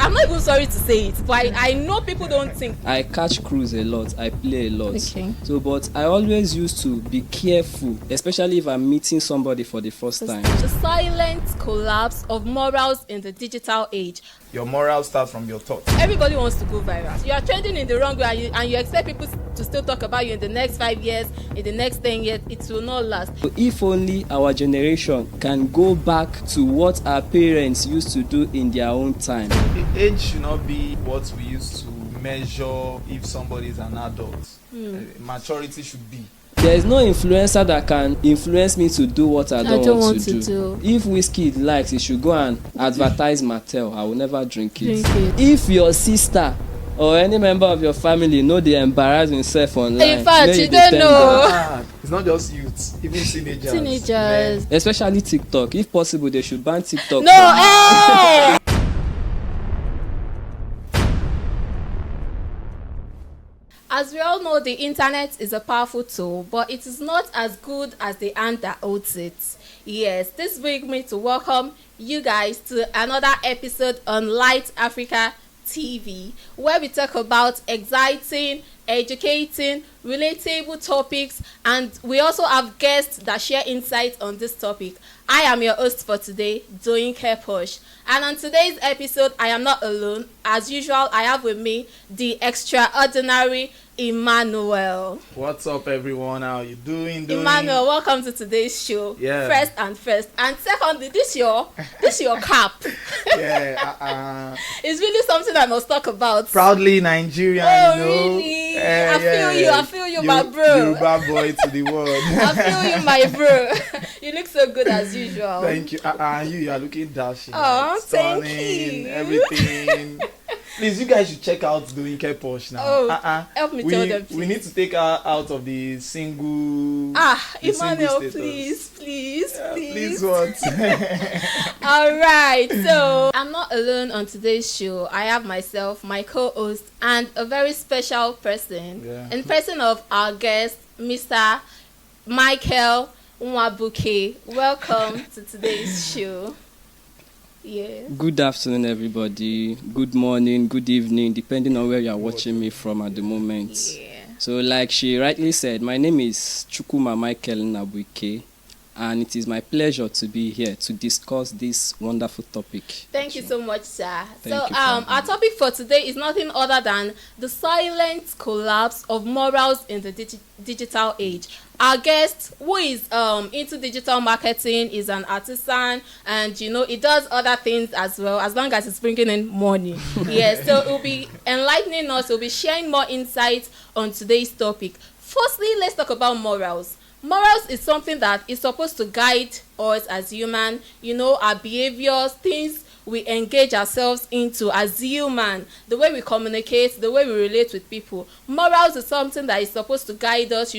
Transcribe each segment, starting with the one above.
I'm not even sorry to say it, but I know people don't think. I catch cruise a lot. I play a lot. Okay. So, but I always used to be careful, especially if I'm meeting somebody for the first time. The silent collapse of morals in the digital age. Your morals start from your thoughts. Everybody wants to go viral. You are trending in the wrong way, and you expect people to still talk about you in the next 5 years, in the next 10 years. It will not last. So if only our generation can go back to what our parents used to do in their own time. Age should not be what we used to measure if somebody is an adult. Maturity should be. There is no influencer that can influence me to do what I don't want to do. If Wizkid likes, he should go and advertise Mattel. I will never drink it. If your sister or any member of your family know they embarrass himself online, in fact, you don't know. It's not just youths, even teenagers. Teenagers. Especially TikTok. If possible, they should ban TikTok. No, As we all know, the internet is a powerful tool, but it is not as good as the hand that holds it. Yes, this brings me to welcome you guys to another episode on LYTE Africa TV, where we talk about exciting, educating, relatable topics, and we also have guests that share insights on this topic. I am your host for today, Doyinke Posh, and on today's episode, I am not alone. As usual, I have with me the extraordinary Emmanuel. What's up, everyone? How you doing? Emmanuel, welcome to today's show. Yeah. First, and secondly, this your cap. Yeah. It's really something I must talk about. Proudly Nigerian. Oh, you know? really? I feel you, my bro. Yoruba boy to the world. I feel you, my bro. You look so good as usual. Thank you. You are looking dashing. Oh, stunning, thank you. Everything. Please, you guys should check out Doyinke Posh now. Oh, help me tell them, please. We need to take her out of the single. Emmanuel, single please. Please what? All right, so I'm not alone on today's show. I have myself, my co-host, and a very special person. Yeah. In person of our guest, Mr. Michael Nwabuke. Welcome to today's show. Yeah. Good afternoon, everybody. Good morning, good evening, depending on where you are watching me from at the moment. Yeah. So, like she rightly said, my name is Chukwuma Michael Nwabuke, and it is my pleasure to be here to discuss this wonderful topic. Thank you so much, sir. Thank you Our topic for today is nothing other than the silent collapse of morals in the digital age. Our guest, who is into digital marketing, is an artisan, and he does other things as well, as long as it's bringing in money. Yeah, so it will be enlightening us. We'll be sharing more insights on today's topic. Firstly, let's talk about morals. Morals is something that is supposed to guide us as human, our behaviors, things we engage ourselves into as human, the way we communicate, the way we relate with people. Morals is something that is supposed to guide us,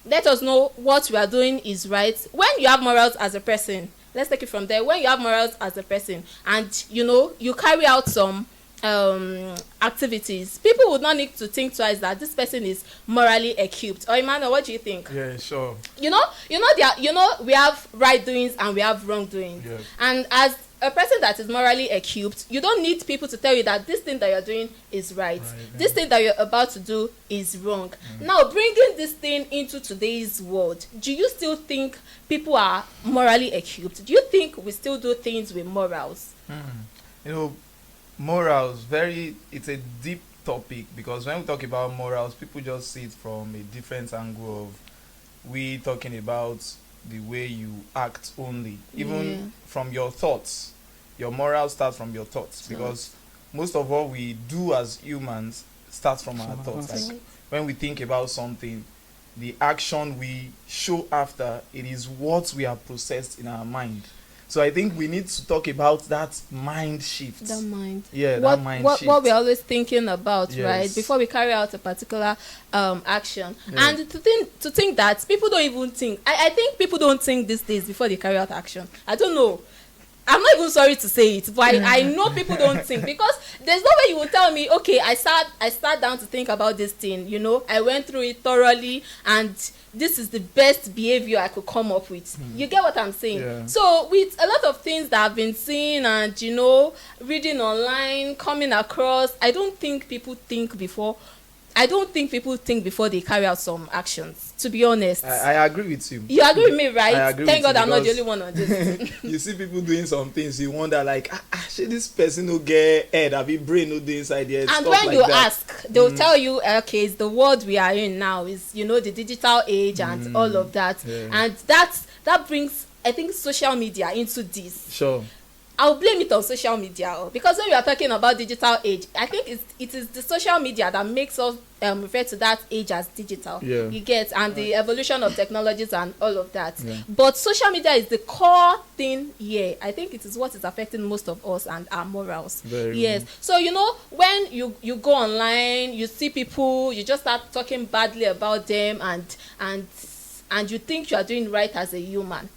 let us know what we are doing is right. When you have morals as a person, let's take it from there. When you have morals as a person and, you carry out some activities, people would not need to think twice that this person is morally equipped. Or Emmanuel, what do you think? Yeah, sure. We have right doings and we have wrong doings. Yes. And as a person that is morally equipped, you don't need people to tell you that this thing that you're doing is right. This thing that you're about to do is wrong. Now, bringing this thing into today's world, do you still think people are morally equipped? Do you think we still do things with morals? Morals, it's a deep topic, because when we talk about morals, people just see it from a different angle of we talking about the way you act only, even from your thoughts. Your morals start from your thoughts, because most of what we do as humans starts from our thoughts. Like when we think about something, the action we show after, it is what we have processed in our mind. So I think we need to talk about that mind shift. That mind. Yeah, that mind shift. What we're always thinking about, Yes. right? Before we carry out a particular action. Yeah. And to think that people don't even think. I think people don't think these days before they carry out action. I don't know. I'm not even sorry to say it, but I know people don't think, because there's no way you will tell me, okay, I sat down to think about this thing, you know, I went through it thoroughly, and this is the best behavior I could come up with. You get what I'm saying? Yeah. So with a lot of things that I've been seeing and, you know, reading online, coming across, I don't think people think before they carry out some actions, to be honest. I agree with you. You agree with me, right? I agree Thank with God you, I'm not the because only one on this. You see people doing some things, you wonder like, should this person no get head, have his brain no dey inside there? And when you ask, they'll tell you, okay, it's the world we are in now, is, you know, the digital age and all of that. Yeah. And that brings, I think, social media into this. Sure. I'll blame it on social media, because when we are talking about digital age, I think it is the social media that makes us refer to that age as digital. Yeah. You get, and the evolution of technologies and all of that. Yeah. But social media is the core thing here. I think it is what is affecting most of us and our morals. Very yes. well. So, you know, when you go online, you see people, you just start talking badly about them, and you think you are doing right as a human.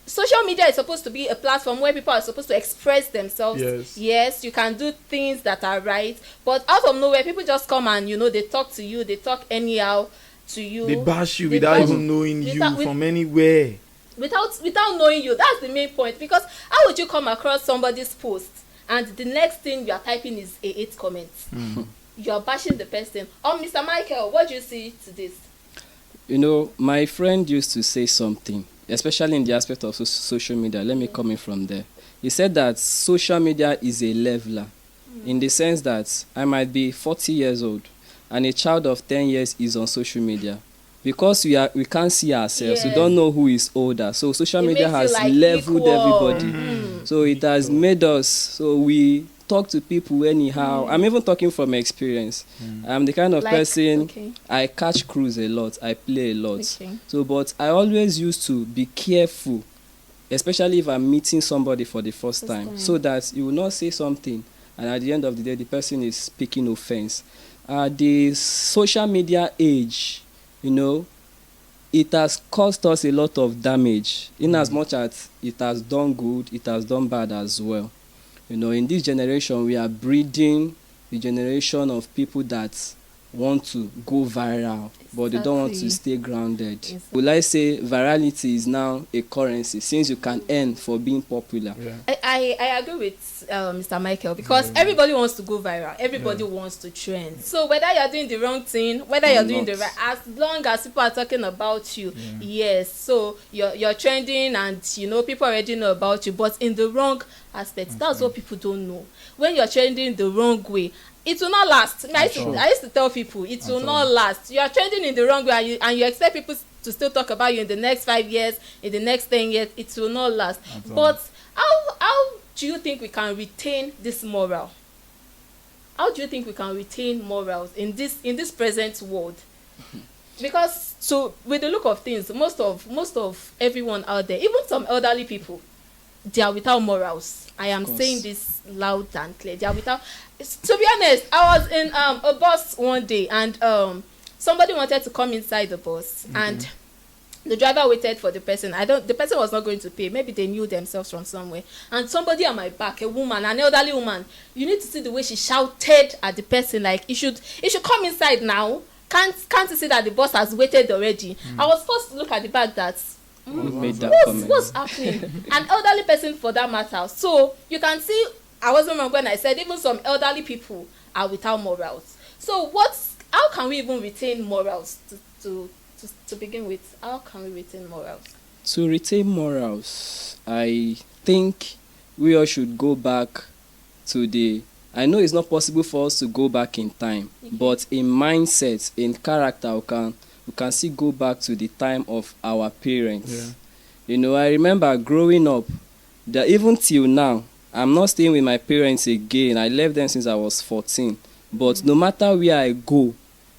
Social media is supposed to be a platform where people are supposed to express themselves. Yes, you can do things that are right, but out of nowhere, people just come and, you know, they talk to you, they talk anyhow to you. They bash you without even knowing you from anywhere. Without knowing you. That's the main point. Because how would you come across somebody's post and the next thing you are typing is a hate comment? You are bashing the person. Mr. Michael, what do you see to this? You know, my friend used to say something, especially in the aspect of social media. Let me come in from there. He said that social media is a leveler, in the sense that I might be 40 years old and a child of 10 years is on social media. Because we can't see ourselves, we don't know who is older. So social media has leveled everybody. So it has made us, so we talk to people anyhow. I'm even talking from experience. I'm the kind of person, I catch cruise a lot, I play a lot. So, but I always used to be careful, especially if I'm meeting somebody for the first time, so that you will not say something and at the end of the day, the person is speaking offense. The social media age, you know, it has caused us a lot of damage, in as much as it has done good, it has done bad as well. You know, in this generation, we are breeding the generation of people that want to go viral, but they don't want to stay grounded. Will I say virality is now a currency, since you can earn for being popular? I agree with Mr. Michael, because everybody wants to go viral. Everybody wants to trend. So whether you're doing the wrong thing, whether you're doing the right, as long as people are talking about you, yes, so you're trending, and, you know, people already know about you, but in the wrong aspect. That's what people don't know. When you're trending the wrong way, it will not last. I used to tell people, it will not last. You are trending in the wrong way, and you expect people to still talk about you in the next 5 years, in the next 10 years. It will not last. But how do you think we can retain this moral? How do you think we can retain morals in this present world? Because, so with the look of things, most of everyone out there, even some elderly people, they are without morals. I am saying this loud and clear. They are without. To be honest, I was in a bus one day, and somebody wanted to come inside the bus, and the driver waited for the person. The person was not going to pay. Maybe they knew themselves from somewhere. And somebody on my back, a woman, an elderly woman, you need to see the way she shouted at the person, like, you should come inside now. Can't you see that the bus has waited already? I was forced to look at the back that. What's happening? An elderly person, for that matter. So you can see, I wasn't wrong when I said even some elderly people are without morals. So how can we even retain morals to begin with? How can we retain morals? To retain morals, I think we all should go back to I know it's not possible for us to go back in time, but in mindset, in character, we can still go back to the time of our parents. You know, I remember growing up, that even till now, I'm not staying with my parents again. I left them since I was 14. But no matter where I go,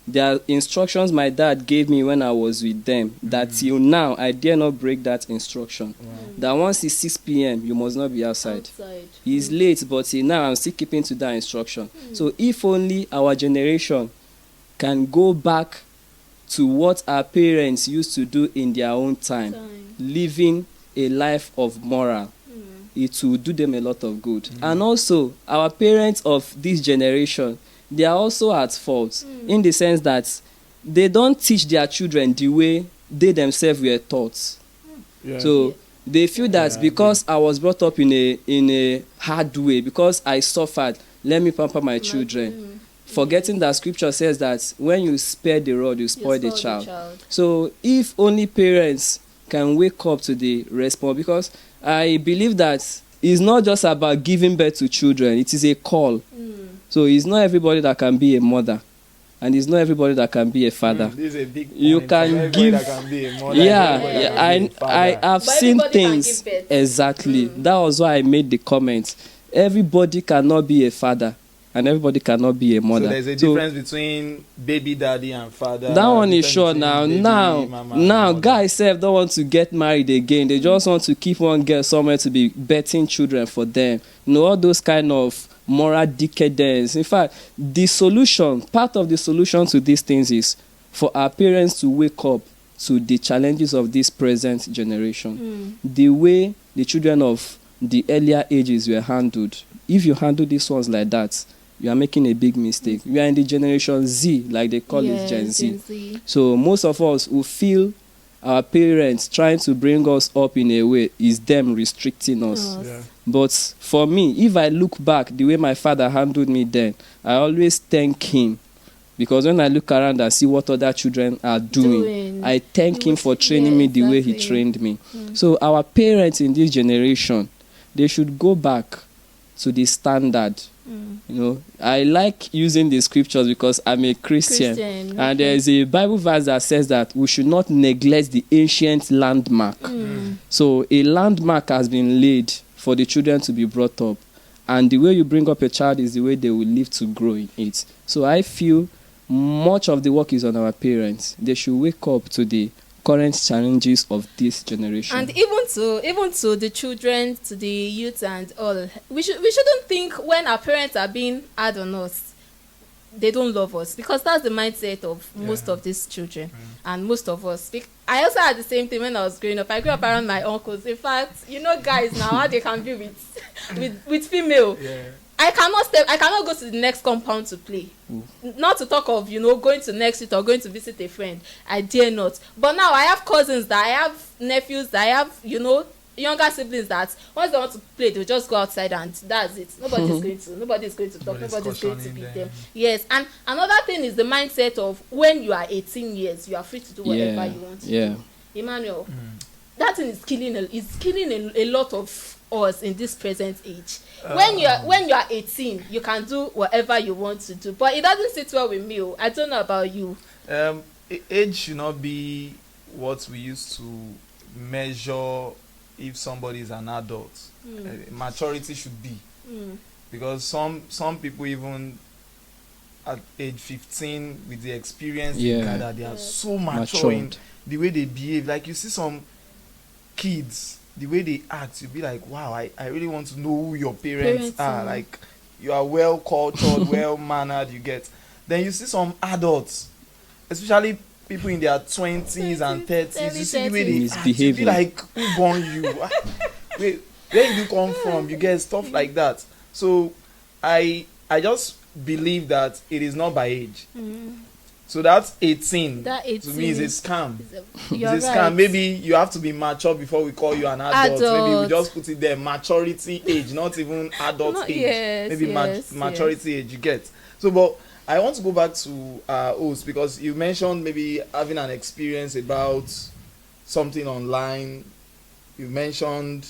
there are instructions my dad gave me when I was with them, that till now, I dare not break that instruction. That once it's 6 p.m., you must not be outside. It's late, but till now, I'm still keeping to that instruction. So if only our generation can go back to what our parents used to do in their own time, living a life of moral, it will do them a lot of good. And also, our parents of this generation, they are also at fault in the sense that they don't teach their children the way they themselves were taught. So they feel that because I was brought up in a hard way, because I suffered, let me pamper my children. Forgetting that scripture says that when you spare the rod, you spoil the child. So if only parents can wake up to the response, because I believe that it's not just about giving birth to children, it is a call. So it's not everybody that can be a mother, and it's not everybody that can be a father. This is a big point. You can give, that can be a mother, I have seen things exactly. That was why I made the comment. Everybody cannot be a father, and everybody cannot be a mother. So there's a difference between baby daddy and father. That one is sure now. Now guys self don't want to get married again. They just want to keep one girl somewhere to be birthing children for them. All those kind of moral decadence. In fact, part of the solution to these things is for our parents to wake up to the challenges of this present generation. The way the children of the earlier ages were handled. If you handle these ones like that, you are making a big mistake. We are in the generation Z, like they call it Gen Z. So most of us who feel our parents trying to bring us up in a way is them restricting us. But for me, if I look back the way my father handled me then, I always thank him. Because when I look around and see what other children are doing, I thank him for training me the way he trained me. So our parents in this generation, they should go back to the standard. I like using the scriptures because I'm a Christian. And there is a Bible verse that says that we should not neglect the ancient landmark. So a landmark has been laid for the children to be brought up, and the way you bring up a child is the way they will live to grow in it. So I feel much of the work is on our parents. They should wake up to the current challenges of this generation. And even to the children, to the youth and all, we shouldn't think when our parents are being hard on us, they don't love us, because that's the mindset of most of these children and most of us. I also had the same thing when I was growing up. I grew up around my uncles. In fact, guys now how they can be with female. I cannot go to the next compound to play. Not to talk of, going to next street or going to visit a friend. I dare not. But now I have cousins, that I have nephews, that I have, younger siblings, that once they want to play, they'll just go outside and that's it. Nobody's going to talk, nobody's going to beat them. Yes. And another thing is the mindset of when you are 18 years, you are free to do whatever you want to do. Emmanuel, that thing is killing a lot of us in this present age. When you are 18, you can do whatever you want to do, but it doesn't sit well with me. I don't know about you. Age should not be what we used to measure if somebody is an adult. Maturity should be, because some people, even at age 15, with the experience they gather, they are so mature in the way they behave. Like you see some kids, the way they act, you'll be like, wow, I really want to know who your parents are. Like, you are well cultured, well mannered, you get. Then you see some adults, especially people in their 20s and 30s, you see the way they act, you'll be like, who born you? Where did you come from? You get stuff like that. So I just believe that it is not by age. So that's 18. To me is a scam. It's a scam. Maybe you have to be mature before we call you an adult. Maybe we just put it there, maturity age, not even adult age. Maybe maturity age, you get. So, but I want to go back to host, because you mentioned maybe having an experience about something online. You mentioned...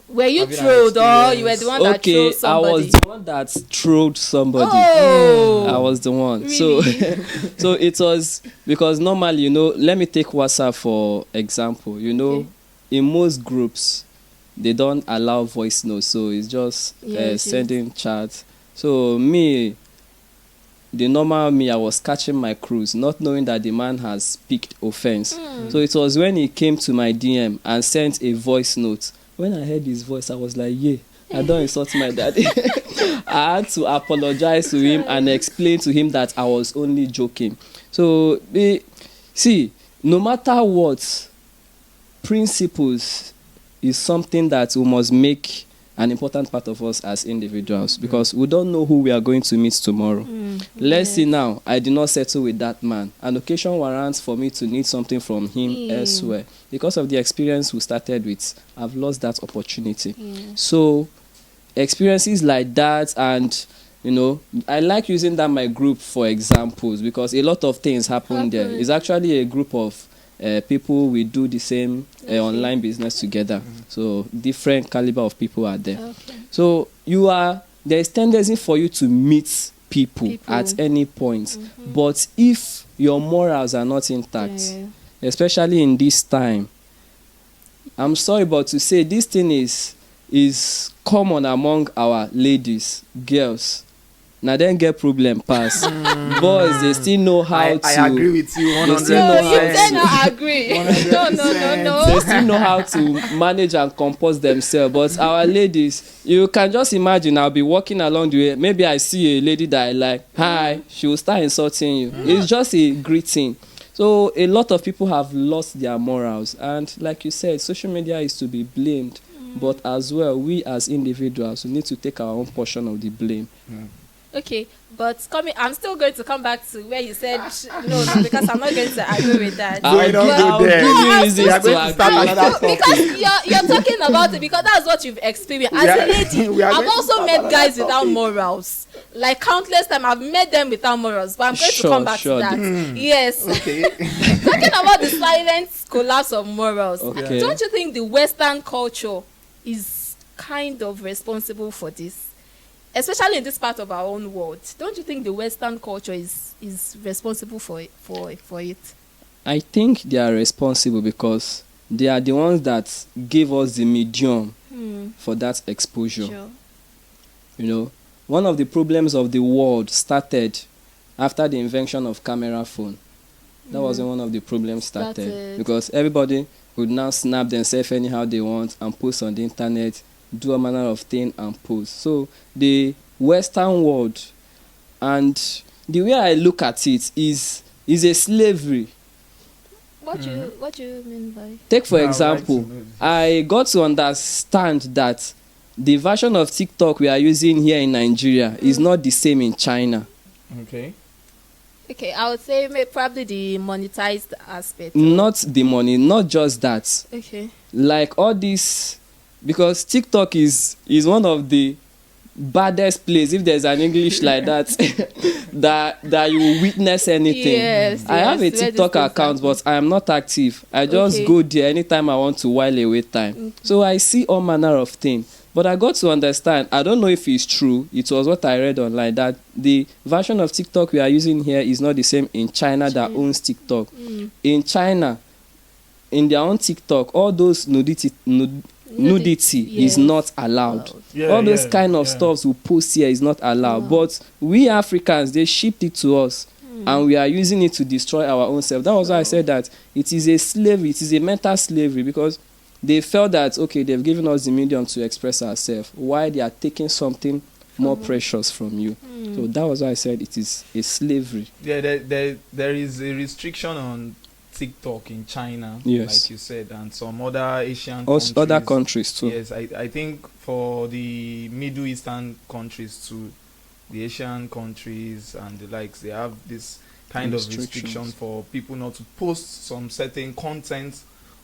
Were you trolled, or you were the one that trolled somebody? I was the one that trolled somebody. I was the one. Really? So it was because normally, let me take WhatsApp for example. In most groups, they don't allow voice notes, so it's just sending chat. So the normal me, I was catching my cruise, not knowing that the man has picked offense. So it was when he came to my DM and sent a voice note. When I heard his voice, I was like, I don't insult my daddy. I had to apologize to him and explain to him that I was only joking. So, no matter what, principles is something that we must make an important part of us as individuals, because we don't know who we are going to meet tomorrow. Let's say now, I did not settle with that man. An occasion warrants for me to need something from him elsewhere. Because of the experience we started with, I've lost that opportunity. So experiences like that, and I like using that my group for examples, because a lot of things happen there. It's actually a group of people. We do the same online business together. So different caliber of people are there. So there is tendency for you to meet people at any point. But if your morals are not intact, especially in this time, I'm sorry but to say this thing is common among our ladies, girls. Now then get problem pass. Boys, they still know how to. I agree with you 100%. No, you cannot agree. No. They still know how to manage and compose themselves. But our ladies, you can just imagine, I'll be walking along the way. Maybe I see a lady that I like. Hi, she will start insulting you. It's just a greeting. So a lot of people have lost their morals. And like you said, social media is to be blamed. But as well, we as individuals, we need to take our own portion of the blame. Okay, but I'm still going to come back to where you said no, because I'm not going to agree with that. Because you're talking about it, because that's what you've experienced. As a lady, I've also met guys without morals. Like countless times, I've met them without morals. But I'm going to come back to that. Yes. Okay. Talking about the silent collapse of morals. Okay. Don't you think the Western culture is kind of responsible for this? Especially in this part of our own world, don't you think the Western culture is responsible for it? I think they are responsible because they are the ones that gave us the medium for that exposure. Sure. One of the problems of the world started after the invention of camera phone. That was when one of the problems started. Because everybody would now snap themselves anyhow they want and post on the internet, do a manner of thing and post. So the Western world, and the way I look at it is a slavery. What do you mean by? Take for example, I got to understand that the version of TikTok we are using here in Nigeria is not the same in China. Okay, I would say probably the monetized aspect. Not the money, not just that. Okay. Like all this. Because TikTok is one of the baddest places, if there's an English like that, that you will witness anything. Yes, I have a TikTok account, but I am not active. I just go there anytime I want to while away time. So I see all manner of things. But I got to understand, I don't know if it's true, it was what I read online, that the version of TikTok we are using here is not the same in China that owns TikTok. In China, in their own TikTok, all those nudity is not allowed. All those kind of stuffs we post here is not allowed. But we Africans, they shipped it to us and we are using it to destroy our own self. That was why I said that it is a slavery, it is a mental slavery, because they felt that, okay, they've given us the medium to express ourselves, why they are taking something more precious from you. So that was why I said it is a slavery. Yeah, there is a restriction on TikTok in China, like you said, and some other Asian countries. Other countries too. Yes, I think for the Middle Eastern countries too, the Asian countries and the likes, they have this kind of restriction for people not to post some certain content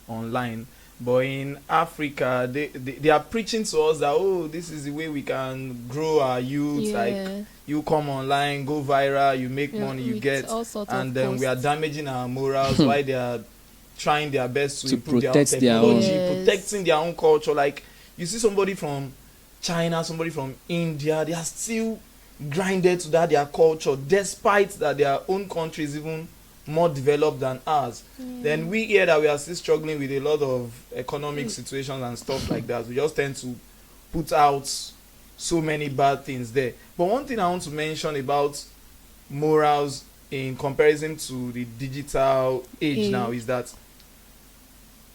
online. But in Africa, they are preaching to us that, this is the way we can grow our youth. Like, you come online, go viral, you make money, you get, and then we are damaging our morals while they are trying their best to improve their own technology, protecting their own culture. Like, you see somebody from China, somebody from India, they are still grinded to their culture, despite that their own country is even more developed than ours. Then we hear that we are still struggling with a lot of economic situations and stuff like that. We just tend to put out so many bad things there. But one thing I want to mention about morals in comparison to the digital age now is that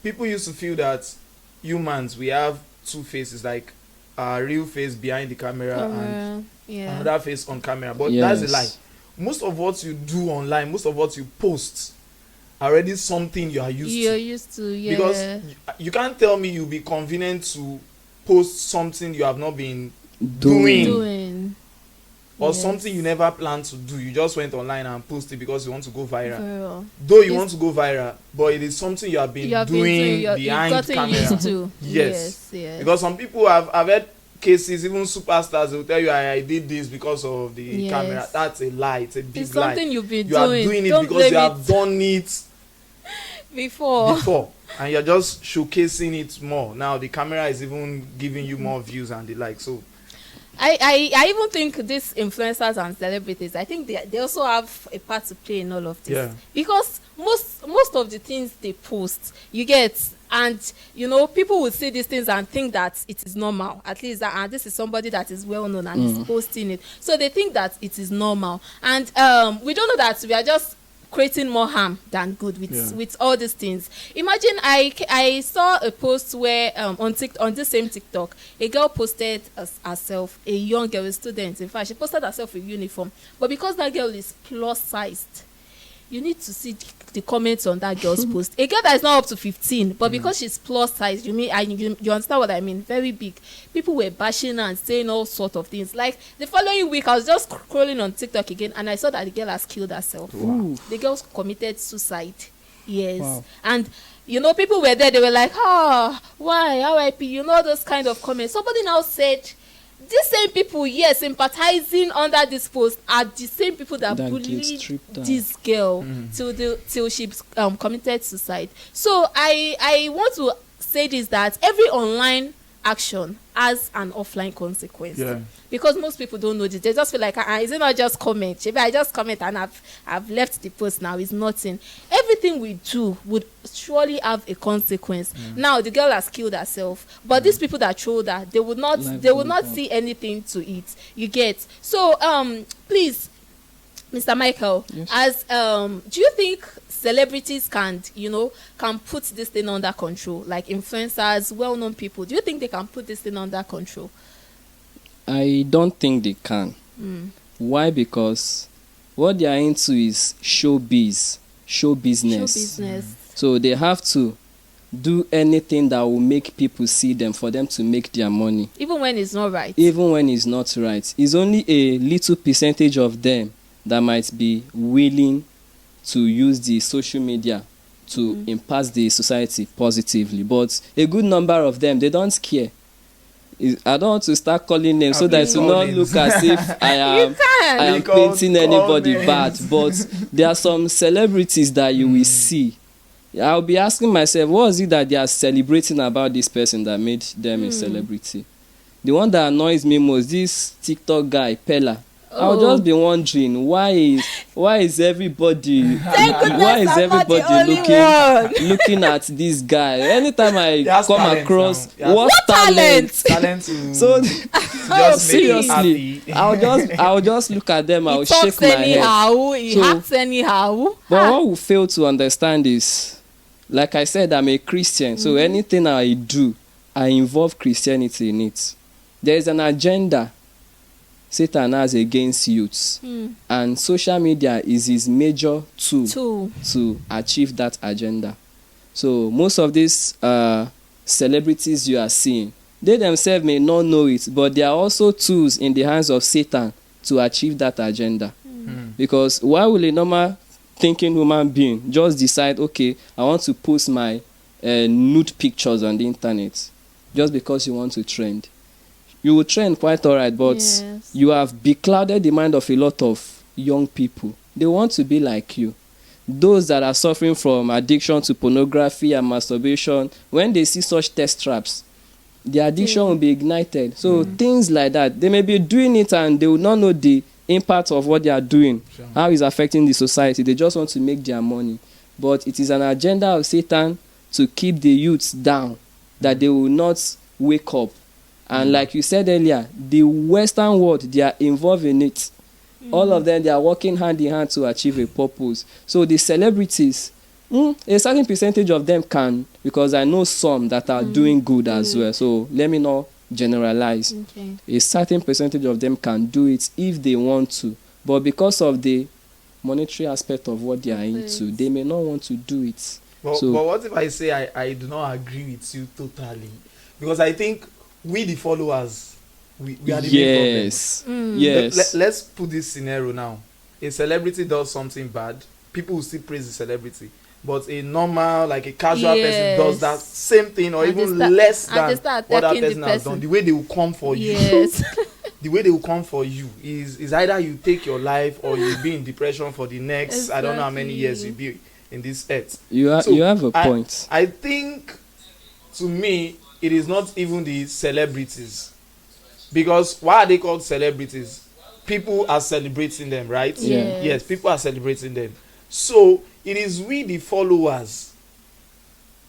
people used to feel that humans, we have two faces, like our real face behind the camera and another face on camera. But that's a lie. Most of what you do online, most of what you post, are already something you are used to. You're used to, Because you can't tell me you'll be convenient to post something you have not been doing. Or Yes. something you never planned to do. You just went online and posted because you want to go viral. Girl. Though you want to go viral, but it is something you have been doing you've behind gotten camera. used to. Yes. Yes. Because some people have heard cases, even superstars will tell you I did this because of the Yes. camera. That's a lie. It's a big It's lie. something you've been You are doing. doing it Don't because you blame have done it before. and you're just showcasing it more. Now the camera is even giving you more views and the like. So I even think these influencers and celebrities, I think they also have a part to play in all of this. Yeah. Because most of the things they post, you get, and you know, people will see these things and think that it is normal. At least and this is somebody that is well known and is posting it, so they think that it is normal. And we don't know that we are just creating more harm than good with all these things. Imagine I saw a post where on this same TikTok, a girl posted herself, a young girl, a student. In fact, she posted herself with uniform, but because that girl is plus sized, you need to see the comments on that girl's post. A girl that is not up to 15, but because she's plus size, you understand what I mean? Very big. People were bashing her and saying all sorts of things. Like the following week, I was just scrolling on TikTok again, and I saw that the girl has killed herself. Wow. The girl committed suicide. Yes. Wow. And you know, people were there. They were like, why R.I.P. You know, those kind of comments. Somebody now said, these same people, yes, sympathizing under this post are the same people that bullied this girl till she committed suicide. So I want to say this, that every online action has an offline consequence. Yeah. Because most people don't know this. They just feel like, is it not just comment? If I just comment and I've left the post now, it's nothing. Everything we do would surely have a consequence. Now the girl has killed herself, but these people that trolled her, they would not see anything to it. You get? So please, Mr. Michael, yes. as do you think celebrities can put this thing under control? Like influencers, well-known people, do you think they can put this thing under control? I don't think they can. Why? Because what they are into is show business. So they have to do anything that will make people see them for them to make their money. Even when it's not right. Even when it's not right. It's only a little percentage of them that might be willing to use the social media to impact the society positively. But a good number of them, they don't care. I don't want to start calling names so that it will not look as if I am painting anybody bad. But there are some celebrities that you will see. I'll be asking myself, what is it that they are celebrating about this person that made them a celebrity? The one that annoys me most, this TikTok guy, Pella. I'll just be wondering why is everybody looking at this guy? Anytime I come across what talent so seriously, I'll just look at them. I'll shake my head. He acts anyhow. But what we fail to understand is, like I said, I'm a Christian, so anything I do, I involve Christianity in it. There is an agenda Satan has against youths, and social media is his major tool to achieve that agenda. So most of these celebrities you are seeing, they themselves may not know it, but they are also tools in the hands of Satan to achieve that agenda. Because why will a normal thinking human being just decide, okay, I want to post my nude pictures on the internet just because you want to trend? You will trend quite all right, but you have beclouded the mind of a lot of young people. They want to be like you. Those that are suffering from addiction to pornography and masturbation, when they see such test traps, the addiction will be ignited. So things like that, they may be doing it and they will not know the impact of what they are doing, how it's affecting the society. They just want to make their money. But it is an agenda of Satan to keep the youths down, that they will not wake up. And like you said earlier, the Western world, they are involved in it. All of them, they are working hand in hand to achieve a purpose. So the celebrities, a certain percentage of them can, because I know some that are doing good as well. So let me not generalize. Okay. A certain percentage of them can do it if they want to. But because of the monetary aspect of what they are into, they may not want to do it. But what if I say I do not agree with you totally? Because I think we the followers, we are the main problem. Yes. Let's put this scenario now. A celebrity does something bad, people will still praise the celebrity. But a normal, like a casual person does that same thing or and even less than what that person has done. The way they will come for you, the way they will come for you is either you take your life or you be in depression for the next, I don't know how many years you'll be in this earth. You have a point. I think, to me, it is not even the celebrities. Because why are they called celebrities? People are celebrating them, right? Yes, people are celebrating them. So it is we the followers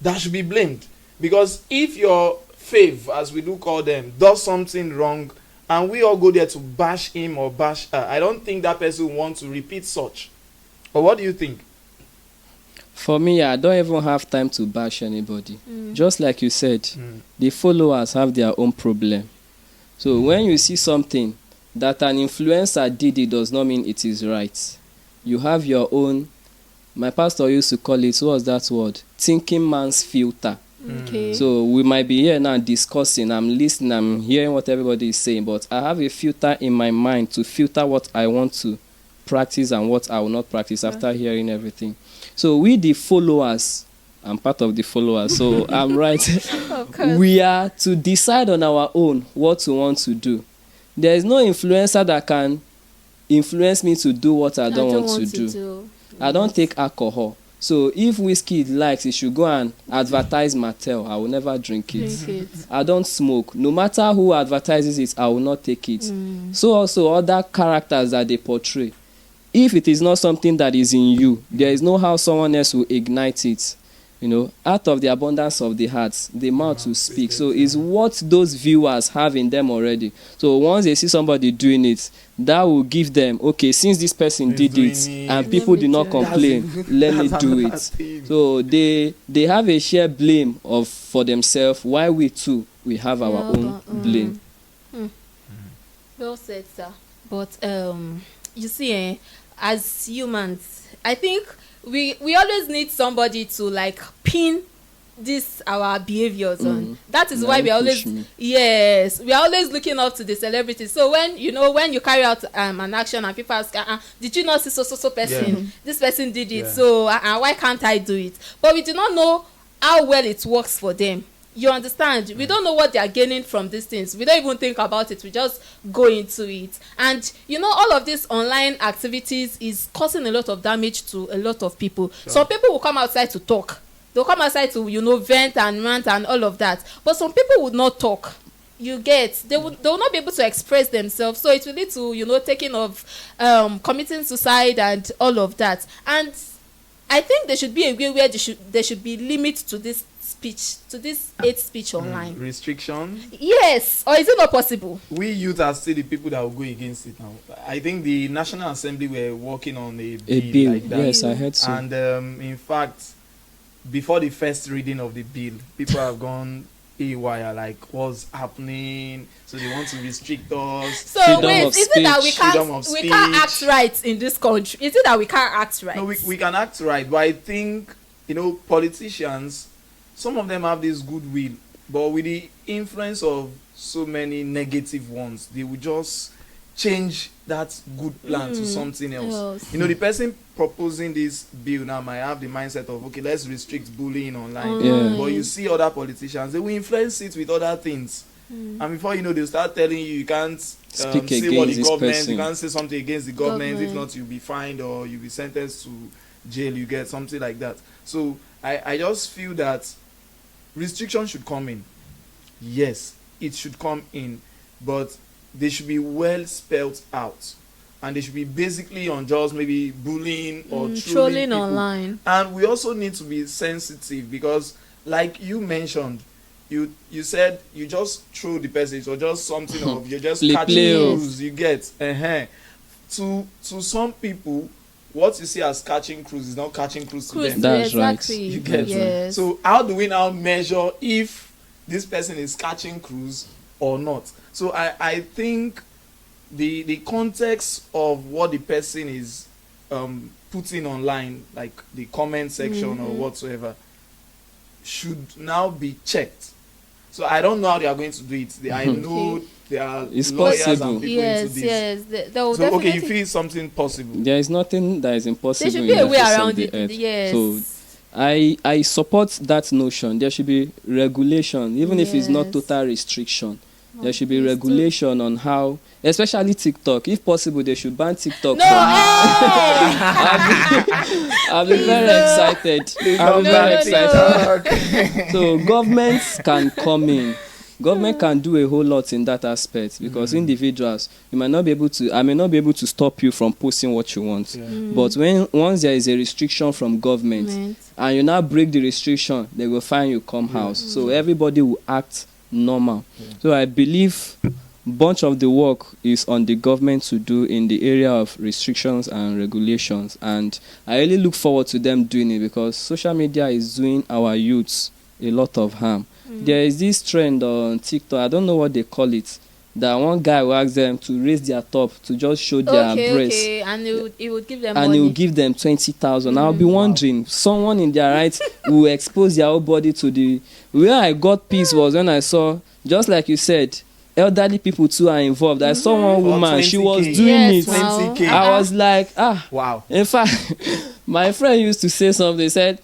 that should be blamed, because if your fave, as we do call them, does something wrong and we all go there to bash him or bash her, I don't think that person wants to repeat such. Or what do you think? For me, I don't even have time to bash anybody. Just like you said, the followers have their own problem. So when you see something that an influencer did, it does not mean it is right. You have your own, my pastor used to call it, what was that word? Thinking man's filter. Okay. So we might be here now discussing, I'm listening, I'm hearing what everybody is saying, but I have a filter in my mind to filter what I want to practice and what I will not practice after hearing everything. So we the followers, I'm part of the followers, so I'm right. We are to decide on our own what we want to do. There is no influencer that can influence me to do what I don't want to do. I don't take alcohol. So if whiskey likes, it should go and advertise Mattel. I will never drink it. I don't smoke. No matter who advertises it, I will not take it. So also other characters that they portray. If it is not something that is in you, there is no how someone else will ignite it. You know, out of the abundance of the heart, the mouth will speak. So it's what those viewers have in them already. So once they see somebody doing it, that will give them, okay, since this person did it and people did not complain, let me do it. So they have a shared blame for themselves, while we too, we have our own blame. Well said, sir. But you see, as humans, I think we always need somebody to like pin this our behaviors on. That is why we are always we are always looking up to the celebrities. So when you carry out an action and people ask, did you not see so person? This person did it, so why can't I do it? But we do not know how well it works for them. You understand? We don't know what they are gaining from these things. We don't even think about it. We just go into it. And, all of these online activities is causing a lot of damage to a lot of people. Sure. Some people will come outside to talk. They'll come outside to, vent and rant and all of that. But some people would not talk. You get? They will not be able to express themselves. So it will lead to, taking of, committing suicide and all of that. And I think there should be a way where there should be limits to this hate speech online. Restrictions? Yes. Or is it not possible? We youth are still the people that will go against it now. I think the National Assembly were working on a bill like that. Yes, I heard so. And in fact, before the first reading of the bill, people have gone haywire, like what's happening, so they want to restrict us. So wait, is it that we can't act right in this country? Is it that we can't act right? No, we can act right, but I think politicians, some of them have this goodwill, but with the influence of so many negative ones, they will just change that good plan to something else. The person proposing this bill now might have the mindset of, okay, let's restrict bullying online. But you see other politicians, they will influence it with other things. And before you know, they'll start telling you can't say what the government, you can't say something against the government. If not, you'll be fined or you'll be sentenced to jail, you get something like that. So I just feel that restriction should come in. Yes, it should come in, but they should be well spelled out, and they should be basically on just maybe bullying or trolling online. And we also need to be sensitive, because like you mentioned, you said you just throw the message or just something of you're just catching cruise. You get to some people, what you see as catching cruise is not catching cruise to them. That's exactly. right. You get yes. So how do we now measure if this person is catching cruise or not? So I think the context of what the person is putting online, like the comment section or whatsoever, should now be checked. So I don't know how they are going to do it. I know there are It's lawyers possible. and people Yes, into this. yes. They will So okay, definitely. you feel something possible. There is nothing that is impossible There should in be a the way face of around the it. earth. Yes. So I support that notion. There should be regulation, even if it's not Yes. total restriction. There should be please do. regulation on how, especially TikTok. If possible, they should ban TikTok. No, I'll be very excited. I'll be very excited. So governments can come in. Government can do a whole lot in that aspect because individuals, I may not be able to stop you from posting what you want. But once there is a restriction from government and you now break the restriction, they will find you come house. So everybody will act normal. So I believe bunch of the work is on the government to do in the area of restrictions and regulations, and I really look forward to them doing it because social media is doing our youths a lot of harm. There is this trend on TikTok, I don't know what they call it, that one guy will ask them to raise their top to just show their breast. Okay, and he would give them and money. he will give them 20,000. I'll be wondering, someone in their right will expose their whole body to the. Where I got peace was when I saw, just like you said, elderly people too are involved. I saw one woman, she was doing it. 20K. I was like, Wow. In fact, my friend used to say something. He said,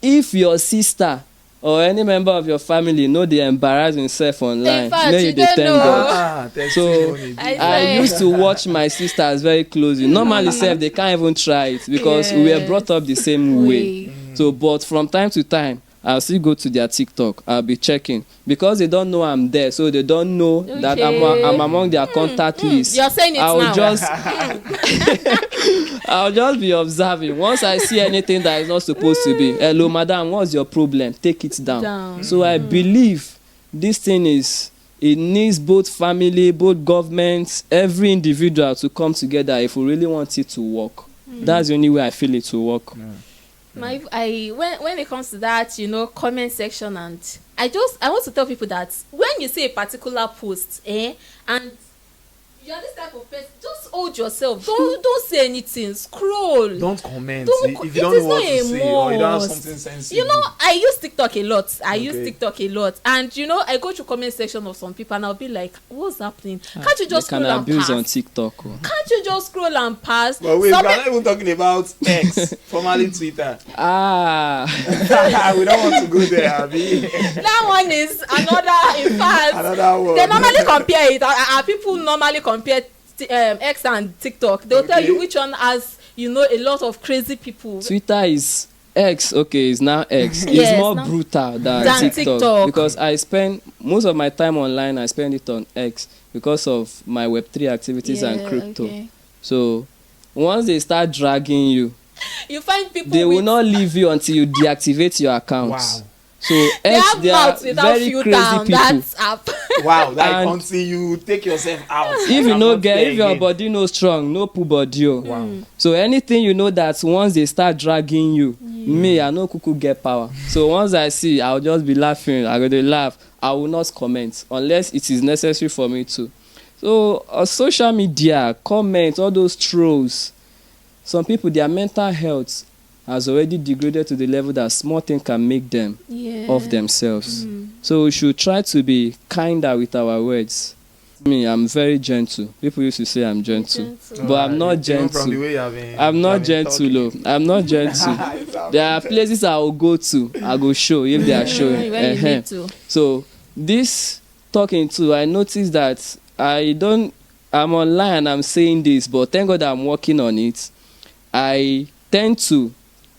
if your sister or any member of your family know they embarrass himself online, may you dey thank God. So I used to watch my sisters very closely. Normally self they can't even try it because we were brought up the same way. So but from time to time I'll still go to their TikTok. I'll be checking because they don't know I'm there, so they don't know that I'm among their contact list. You're saying it now. I'll just be observing. Once I see anything that is not supposed to be, hello madam, what's your problem? Take it down. So I believe this thing it needs both family, both governments, every individual to come together if we really want it to work. That's the only way I feel it will work. When it comes to that, comment section, and I want to tell people that when you see a particular post, and you're this type of person, just hold yourself. Don't say anything. Scroll. Don't comment. If you don't know what to say or you don't have something sensitive. I use TikTok a lot. And I go to comment section of some people and I'll be like, what's happening? Can't you just scroll and pass? On TikTok. Can't you just scroll and pass? But wait, we're not even talking about X, formerly Twitter. We don't want to go there, Abby. That one is another. In fact, another one. They normally compare it. People normally compare X and TikTok. They'll tell you which one has a lot of crazy people. Twitter is X, it's now X. It's more brutal than TikTok because I spend most of my time online. I spend it on X because of my Web3 activities and crypto. So once they start dragging you find people they will not leave you until you deactivate your account. Wow. So X, they are very crazy people. Wow, like until you take yourself out. If your body no strong, no pull body. Wow. So anything that once they start dragging you, me I no kuku get power. So once I see, I'll just be laughing. I go to laugh. I will not comment unless it is necessary for me to. So social media, comments, all those trolls. Some people, their mental health has already degraded to the level that small thing can make them off themselves. So we should try to be kinder with our words. Me, I'm very gentle. People used to say I'm gentle. But I'm not gentle. I'm not gentle. I'm not gentle. There are places I will go to. I go show if they are showing. So this talking to, I noticed that I'm online and I'm saying this, but thank God I'm working on it. I tend to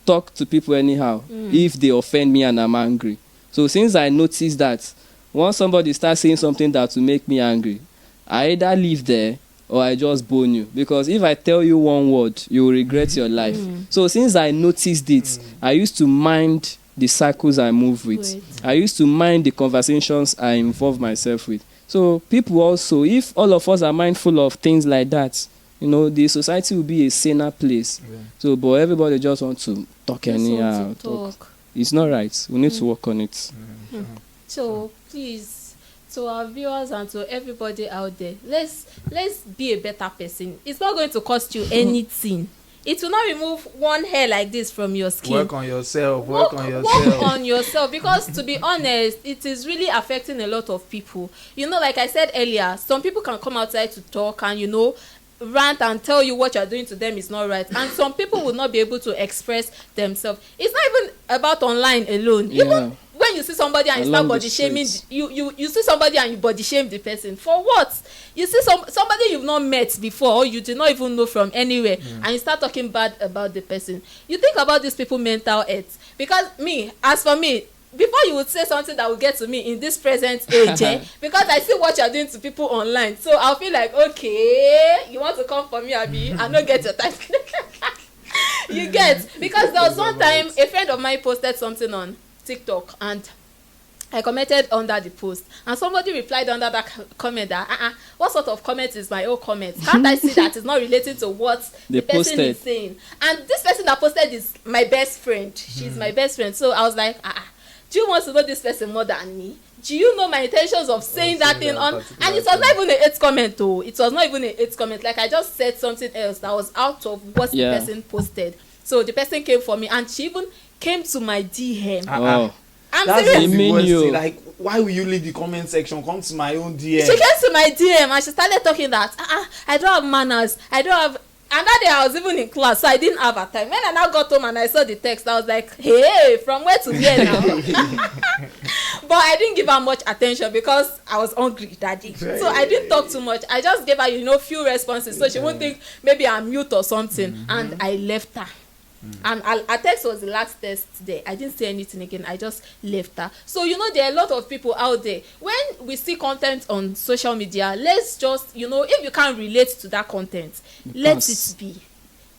talk to people anyhow if they offend me and I'm angry. So since I noticed that once somebody starts saying something that will make me angry, I either leave there or I just bone you, because if I tell you one word you will regret your life. So since I noticed it, I used to mind the cycles I move with. I used to mind the conversations I involve myself with. So people also, if all of us are mindful of things like that, the society will be a saner place. So but everybody just want to talk anyhow. It's not right. We need to work on it. So please, to our viewers and to everybody out there, let's be a better person. It's not going to cost you anything. it will not remove one hair like this from your skin. Work on yourself. Work on yourself, because to be honest, it is really affecting a lot of people. You know, like I said earlier, some people can come outside to talk and, you know, rant and tell you what you're doing to them is not right, and some people will not be able to express themselves. It's not even about online alone. Even when you see somebody and you start body shaming, you see somebody and you body shame the person for what? You see somebody you've not met before, or you do not even know from anywhere, and you start talking bad about the person. You think about these people mental health, because as for me, before you would say something that will get to me in this present age, because I see what you're doing to people online, so I'll feel like, okay, you want to come for me, Abi? I don't get your time. You get, because there was one time a friend of mine posted something on TikTok, and I commented under the post, and somebody replied under that comment that what sort of comment is my own comment? Can't I see that it's not related to what the person is saying? And this person that posted is my best friend. She's my best friend. So I was like, do you want to know this person more than me? Do you know my intentions of saying that thing on? And it was not even a hate comment, though. It was not even a hate comment. Like, I just said something else that was out of what the person posted. So the person came for me, and she even came to my DM. That's the worst thing. Like, why will you leave the comment section? Come to my own DM. She came to my DM and she started talking that I don't have manners. I don't have. And that day I was even in class, so I didn't have a time. When I now got home and I saw the text, I was like, hey, from where to where now? But I didn't give her much attention because I was hungry that day. So I didn't talk too much. I just gave her, few responses, so she won't think maybe I'm mute or something. And I left her. And our text was the last text there. I didn't say anything again. I just left her. So, there are a lot of people out there. When we see content on social media, let's just, if you can't relate to that content, let it be.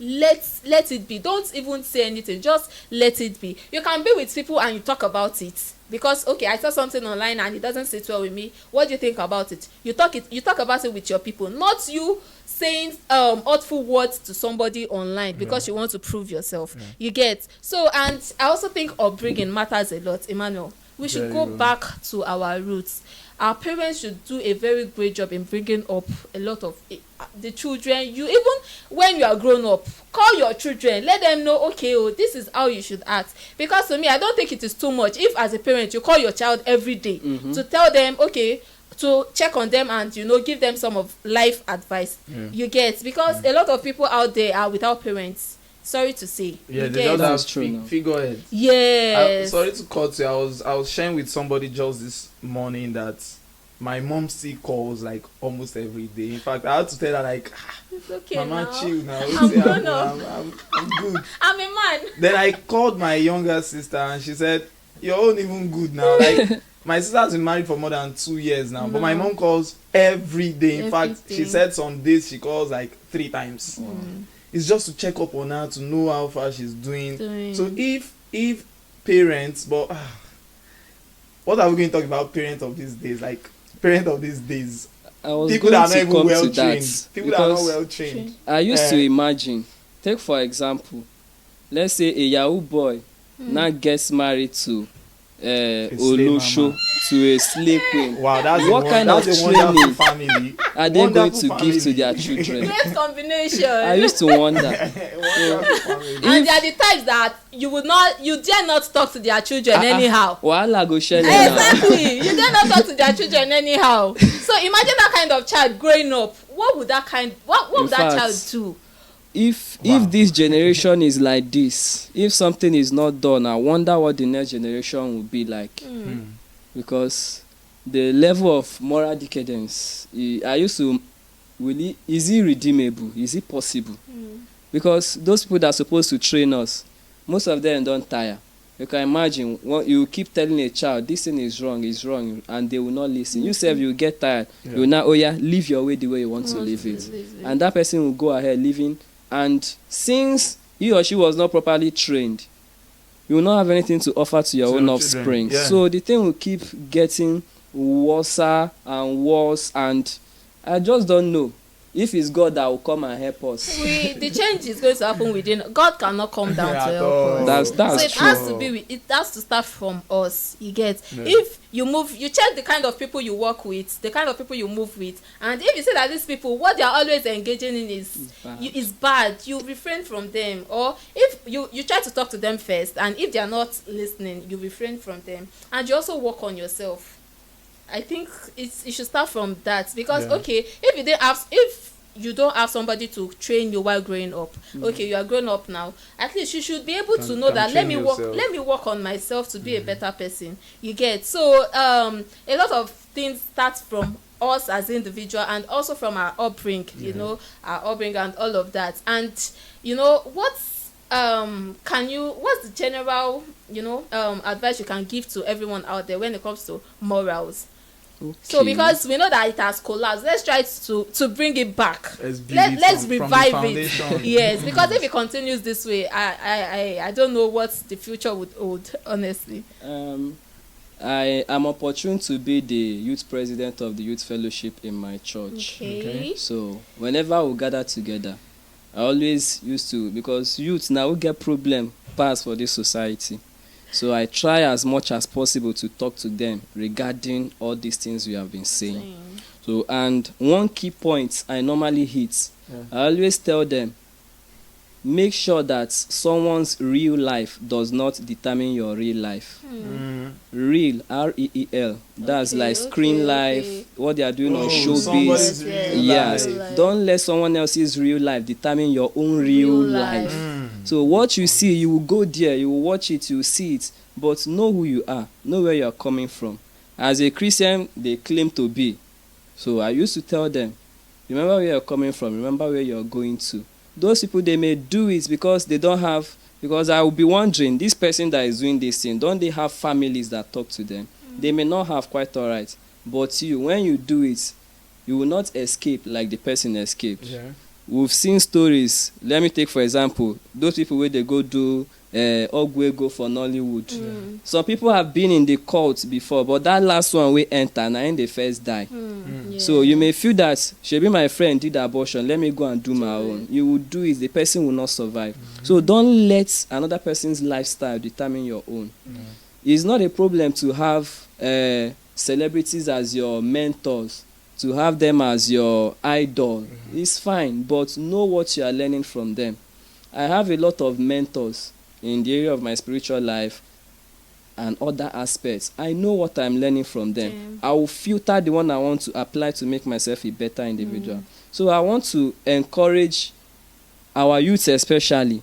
Let it be. Don't even say anything. Just let it be. You can be with people and you talk about it. Because, okay, I saw something online and it doesn't sit well with me. What do you think about it? You talk about it with your people, not you saying hurtful words to somebody online because you want to prove yourself. You get. So, and I also think upbringing matters a lot, Emmanuel. We should go back to our roots. Our parents should do a very great job in bringing up a lot of the children. Even when you are grown up, call your children, let them know, okay, this is how you should act. Because to me, I don't think it is too much if as a parent you call your child every day to tell them, okay, to check on them and give them some of life advice. You get, because a lot of people out there are without parents. Sorry to say. Yeah, they don't have figurehead. Yes. Sorry to cut you. I was sharing with somebody just this morning that my mom still calls like almost every day. In fact, I had to tell her like, it's okay, Mama, now. chill now. I'm good. I'm a man. Then I called my younger sister and she said, "You're all even good now." Like, my sister has been married for more than 2 years now, but my mom calls every day. In fact, she said some days she calls like 3 times. It's just to check up on her, to know how far she's doing. So if parents, but what are we going to talk about parents of these days? Like, parents of these days, people that are not even well trained. People that are not well trained. I used to imagine, take for example, let's say a Yahoo boy now gets married to Olusho, to a slave queen. Wow, that's what kind of training family are they going to give to their children? Great combination. I used to wonder. And they are the types that you dare not talk to their children anyhow. Exactly. You dare not talk to their children anyhow. So imagine that kind of child growing up. What would that child do? If this generation is like this, if something is not done, I wonder what the next generation will be like. Because the level of moral decadence, is it redeemable? Is it possible? Because those people that are supposed to train us, most of them don't tire. You can imagine, you keep telling a child, this thing is wrong, and they will not listen. You self, you get tired. You will now, live your way the way you want to live it. And that person will go ahead living. And since he or she was not properly trained, you will not have anything to offer to your own offspring. So the thing will keep getting worse and worse. And I just don't know if it's God that will come and help us. The change is going to happen within. God cannot come down to help us. That's so it true. has to be it has to start from us. You get if you move, you check the kind of people you work with, the kind of people you move with, and if you say that these people, what they are always engaging in is bad, you refrain from them. Or if you try to talk to them first, and if they are not listening, you refrain from them, and you also work on yourself. I think it should start from that, because okay, if you don't have somebody to train you while growing up, okay, you are grown up now, at least you should be able to know that let me work on myself to be a better person. You get? So a lot of things start from us as individual, and also from our upbringing, you know, our upbringing and all of that. And you know, what's the general, you know, advice you can give to everyone out there when it comes to morals? Okay. So because we know that it has collapsed, let's try to bring it back. Let's revive it. Yes, because if it continues this way, I don't know what the future would hold, honestly. I am opportune to be the youth president of the youth fellowship in my church. Okay. So whenever we gather together, I always used to, because youth now we get problem pass for this society. So I try as much as possible to talk to them regarding all these things we have been saying. So, and one key point I normally hit, I always tell them, make sure that someone's real life does not determine your real life. Real, R-E-E-L. That's like screen life, what they are doing on showbiz. Yes. Don't let someone else's real life determine your own real life. So what you see, you will go there, you will watch it, you will see it, but know who you are, know where you are coming from. As a Christian, they claim to be. So I used to tell them, remember where you're coming from, remember where you're going to. Those people, they may do it because they don't have, because I will be wondering, this person that is doing this thing, don't they have families that talk to them? They may not have, quite all right. But you, when you do it, you will not escape like the person escaped. We've seen stories. Let me take, for example, those people where they go do Ogwego for Nollywood. Some people have been in the cult before, but that last one we enter, and then they first die. So you may feel that, shebi my friend did abortion, let me go and do my own. You will do it, the person will not survive. So don't let another person's lifestyle determine your own. It's not a problem to have celebrities as your mentors, to have them as your idol. It's fine, but know what you are learning from them. I have a lot of mentors in the area of my spiritual life and other aspects. I know what I'm learning from them. I will filter the one I want to apply to make myself a better individual. So I want to encourage our youth especially,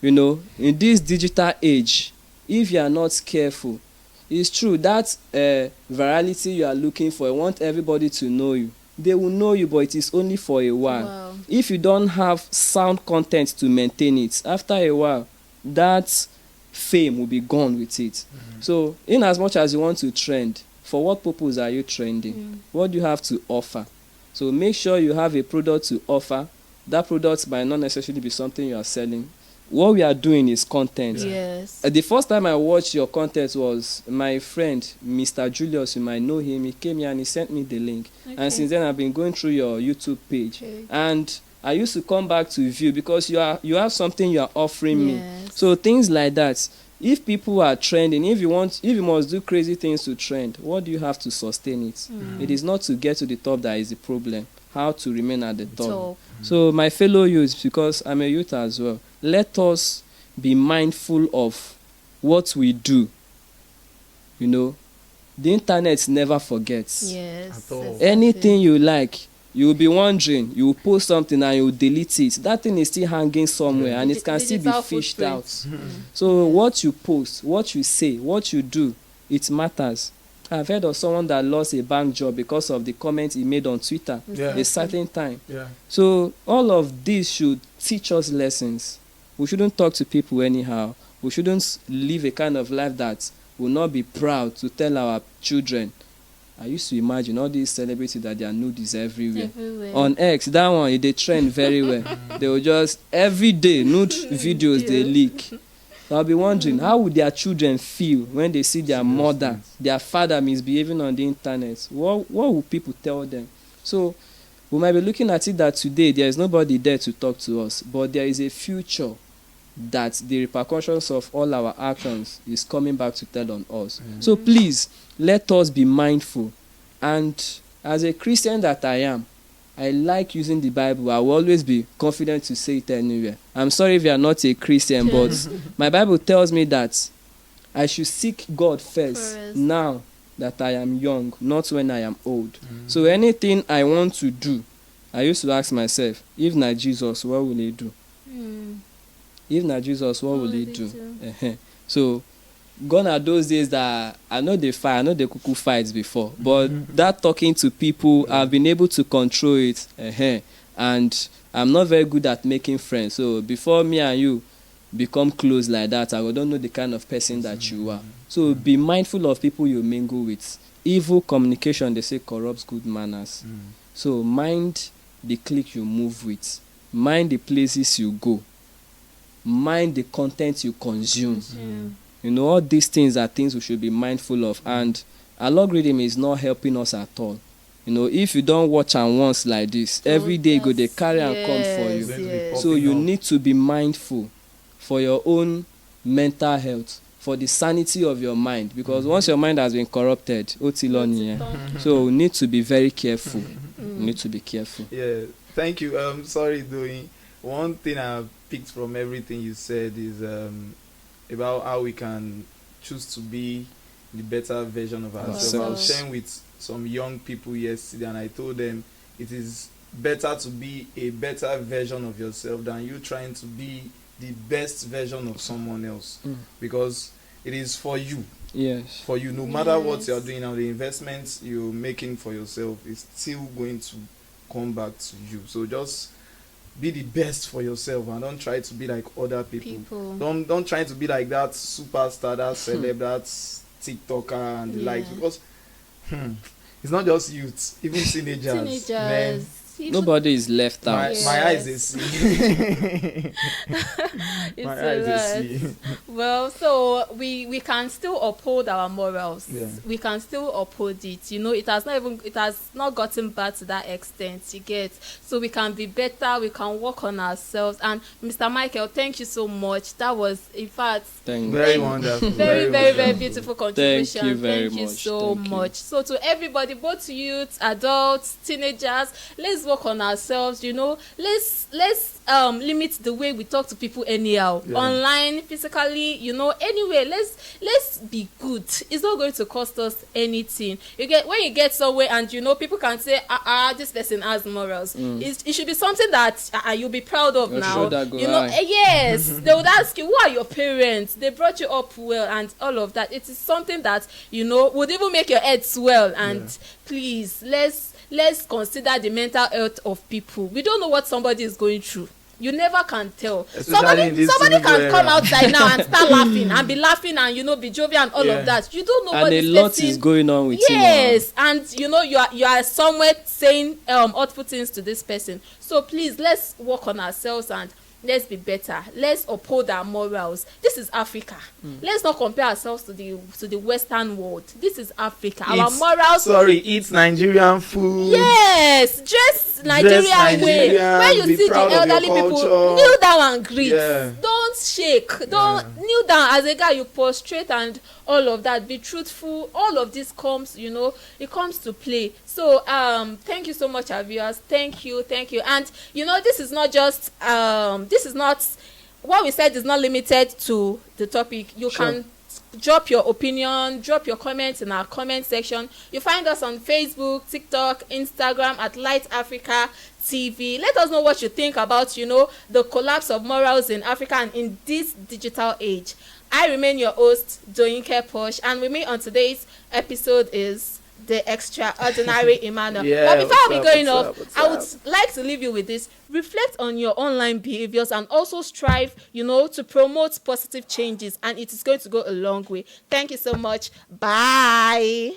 you know, in this digital age, if you are not careful, it's true that virality you are looking for, you want everybody to know you. They will know you, but it is only for a while. If you don't have sound content to maintain it, after a while, that fame will be gone with it. So, in as much as you want to trend, for what purpose are you trending? What do you have to offer? So, make sure you have a product to offer. That product might not necessarily be something you are selling. What we are doing is content. The first time I watched your content was my friend, Mr. Julius, you might know him. He came here and he sent me the link. And since then, I've been going through your YouTube page. And I used to come back to view because you have something you are offering me. So things like that. If people are trending, if you must do crazy things to trend, what do you have to sustain it? It is not to get to the top that is the problem. How to remain at the top. So my fellow youths, because I'm a youth as well, let us be mindful of what we do. You know, the internet never forgets. Anything you like, you will be wondering, you will post something and you will delete it. That thing is still hanging somewhere and it can still be fished out. So what you post, what you say, what you do, it matters. I've heard of someone that lost a bank job because of the comment he made on Twitter a certain time. So all of this should teach us lessons. We shouldn't talk to people anyhow. We shouldn't live a kind of life that will not be proud to tell our children. I used to imagine all these celebrities that their nudes everywhere. On X, that one, they trend very well. They will just, every day, nude videos they leak. So I'll be wondering, how would their children feel when they see their mother, their father misbehaving on the internet? What will people tell them? So We might be looking at it that today there is nobody there to talk to us, but there is a future that the repercussions of all our actions is coming back to tell on us. So please, let us be mindful. And as a Christian that I am, I like using the Bible. I will always be confident to say it anywhere. I'm sorry if you are not a Christian, but my Bible tells me that I should seek God first now that I am young, not when I am old. So anything I want to do, I used to ask myself, if not Jesus, what will he do? If not Jesus, what will he do? So gone are those days that I know they fight, I know they cuckoo fights before, but that talking to people, I've been able to control it, and I'm not very good at making friends. So before me and you become close like that, I don't know the kind of person that you are. So be mindful of people you mingle with. Evil communication, they say, corrupts good manners. So mind the clique you move with, mind the places you go, mind the content you consume. You know, all these things are things we should be mindful of, and algorithm is not helping us at all. You know, if you don't watch and once like this, every day go they carry and come for you. So you need to be mindful for your own mental health, for the sanity of your mind, because once your mind has been corrupted, so we need to be very careful. We need to be careful. Yeah, thank you. Sorry, Doing. One thing I picked from everything you said is about how we can choose to be the better version of ourselves. I was sharing with some young people yesterday, and I told them it is better to be a better version of yourself than you trying to be the best version of someone else, because it is for you. Yes. For you, no matter what you're doing now, the investments you're making for yourself is still going to come back to you. So just be the best for yourself and don't try to be like other people. Don't try to be like that superstar, that celeb, that TikToker and the likes, because it's not just youth, even teenagers. Man, nobody is left out. My eyes they see. My eyes they see. Well, so we can still uphold our morals. Yeah. We can still uphold it. You know, it has not gotten bad to that extent. You get, so we can be better. We can work on ourselves. And Mr. Michael, thank you so much. That was, in fact, very wonderful. Very beautiful contribution. Thank you so much. So to everybody, both youth, adults, teenagers, let's work on ourselves. You know, let's limit the way we talk to people anyhow, online, physically, you know, anyway. Let's be good. It's not going to cost us anything. You get, when you get somewhere and you know people can say this person has morals, it should be something that you'll be proud of. Now you know, yes. They would ask you, who are your parents? They brought you up well and all of that. It is something that, you know, would even make your head swell. And please, let's consider the mental health of people. We don't know what somebody is going through. You never can tell. Somebody can come outside now and start laughing and be laughing and, you know, be jovial and all of that. You don't know what this person, and a lot is going on with him. Yes, and you know you are somewhere saying hurtful things to this person. So please, let's work on ourselves and let's be better. Let's uphold our morals. This is Africa. Let's not compare ourselves to the Western world. This is Africa. Our morals. Eat Nigerian food. Yes, dress Nigerian way. When you see the elderly people, kneel down and greet. Don't shake. Don't kneel down. As a guy, you prostrate and all of that. Be truthful. All of this comes, you know, it comes to play. So thank you so much, our viewers. Thank you. And you know, this is not just this is not what we said is not limited to the topic. You can drop your opinion, drop your comments in our comment section. You find us on Facebook, TikTok, Instagram at LYTE Africa TV. Let us know what you think about, you know, the collapse of morals in Africa and in this digital age. I remain your host, Doyinke Posh, and with me on today's episode is the extraordinary Emmanuel. But before we going off, I would like to leave you with this. Reflect on your online behaviors and also strive, you know, to promote positive changes, and it is going to go a long way. Thank you so much. Bye.